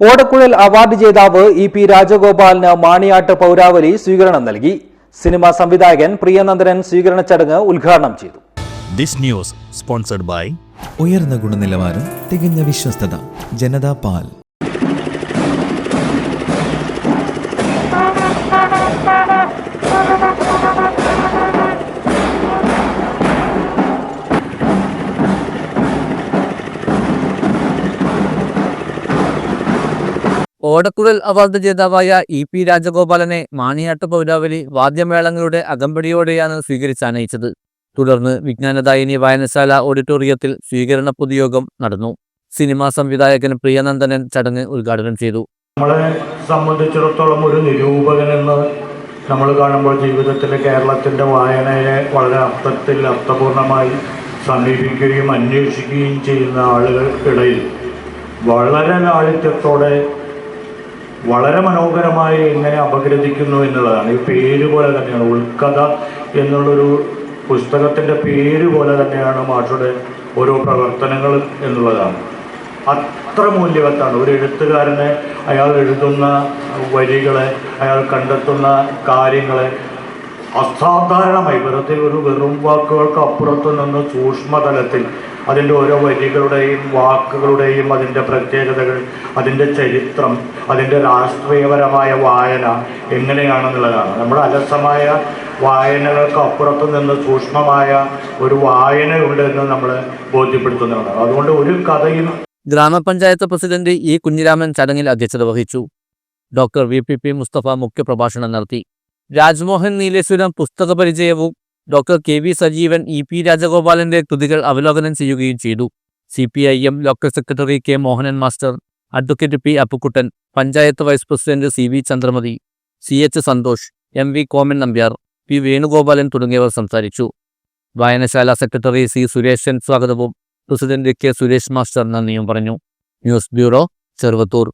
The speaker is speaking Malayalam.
ഓടക്കുഴൽ അവാർഡ് ജേതാവ് ഇ പി രാജഗോപാലിന് മാണിയാട്ട് പൗരാവലി സ്വീകരണം നൽകി. സിനിമാ സംവിധായകൻ പ്രിയനന്ദനൻ സ്വീകരണ ചടങ്ങ് ഉദ്ഘാടനം ചെയ്തു. ദിസ് ന്യൂസ് സ്പോൺസർഡ് ബൈ ഉയർന്ന ഗുണനിലവാരം, തികഞ്ഞ വിശ്വസ്തത, ജനതാ പാൽ. ഓടക്കുഴൽ അവാർഡ് ജേതാവായ ഇ പി രാജഗോപാലനെ മാണിയാട്ട് പൗരാവലി വാദ്യമേളങ്ങളുടെ അകമ്പടിയോടെയാണ് സ്വീകരിച്ചാനയിച്ചത്. തുടർന്ന് വിജ്ഞാനദായിനി വായനശാല ഓഡിറ്റോറിയത്തിൽ സ്വീകരണ പൊതുയോഗം നടന്നു. സിനിമാ സംവിധായകൻ പ്രിയനന്ദനൻ ചടങ്ങ് ഉദ്ഘാടനം ചെയ്തു. നമ്മളെ സംബന്ധിച്ചിടത്തോളം ഒരു നിരൂപകൻ എന്ന് നമ്മൾ കാണുമ്പോൾ ജീവിതത്തിലെ കേരളത്തിൻ്റെ വായനയെ വളരെ അർത്ഥപൂർണമായി സമീപിക്കുകയും അന്വേഷിക്കുകയും ചെയ്യുന്ന ആളുകൾക്കിടയിൽ വളരെ ലാളിത്യത്തോടെ വളരെ മനോഹരമായി എങ്ങനെ അപഗ്രഥിക്കുന്നു എന്നുള്ളതാണ്. ഈ പേര് പോലെ തന്നെയാണ്, ഉൾക്കഥ എന്നുള്ളൊരു പുസ്തകത്തിൻ്റെ പേര് പോലെ തന്നെയാണ് മാഷുടെ ഓരോ പ്രവർത്തനങ്ങൾ എന്നുള്ളതാണ്. അത്ര മൂല്യവത്താണ്. ഒരു എഴുത്തുകാരനെ അയാൾ എഴുതുന്ന വരികളെ, അയാൾ കണ്ടെത്തുന്ന കാര്യങ്ങളെ അസാധാരണമായി വെറും വാക്കുകൾക്ക് അപ്പുറത്തു നിന്ന് സൂക്ഷ്മതലത്തിൽ അതിൻ്റെ ഓരോ വരികളുടെയും വാക്കുകളുടെയും അതിൻ്റെ പ്രത്യേകതകൾ, അതിൻ്റെ ചരിത്രം, അതിൻ്റെ രാഷ്ട്രീയപരമായ വായന എങ്ങനെയാണെന്നുള്ളതാണ്. നമ്മുടെ അലസമായ വായനകൾക്ക് അപ്പുറത്തു നിന്ന് സൂക്ഷ്മമായ ഒരു വായനയുണ്ട് എന്ന് നമ്മൾ ബോധ്യപ്പെടുത്തുന്നതാണ്. അതുകൊണ്ട് ഒരു കഥയും. ഗ്രാമപഞ്ചായത്ത് പ്രസിഡന്റ് ഇ കുഞ്ഞിരാമൻ ചടങ്ങിൽ അധ്യക്ഷത വഹിച്ചു. Doctor VP. മുസ്തഫ മുഖ്യപ്രഭാഷണം നടത്തി. രാജ്മോഹൻ നീലേശ്വരം പുസ്തക പരിചയവും doctor K V. Sajeevan E P രാജഗോപാലന്റെ കൃതികൾ അവലോകനം ചെയ്യുകയും ചെയ്തു. CPIM local secretary K Mohanan master, advocate P Appukuttan, panchayat vice president CV Chandramathi, CH Santhosh, MV Koman Nambiar, P Venugopalan തുടങ്ങിയവർ സംസാരിച്ചു. വായനശാല സെക്രട്ടറി C സുരേഷൻ സ്വാഗതവും പ്രസിഡന്റ് K സുരേഷ് മാസ്റ്റർ നന്ദിയും പറഞ്ഞു. News bureau, Cheruvathur.